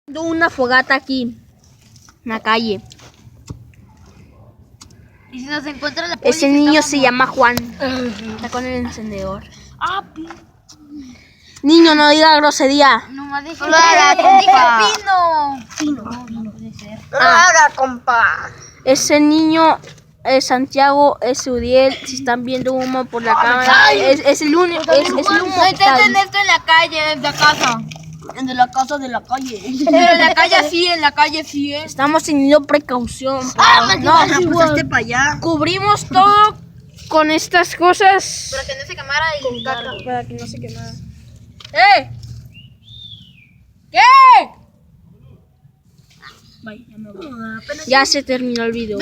Una fogata aquí en la calle. Y si nos encuentra la Ese policía, niño estamos se llama Juan. Está con el encendedor. Ah, Niño, no diga grosería. nomás dije Hola, dije compa. Pino. No puede ser. Hola, compa. Ese niño es Santiago, es Uriel. Si están viendo humo por la cámara, es el humo. Es el humo No que está ahí. intenten esto en la calle, en la casa. De la casa de la calle. Pero en la calle sí, Estamos teniendo precaución. No, pasaste para allá. Cubrimos todo con estas cosas Para que no se quemara y caca. para que no se quemara. ¡Eh! ¿Qué? Ya se terminó el video.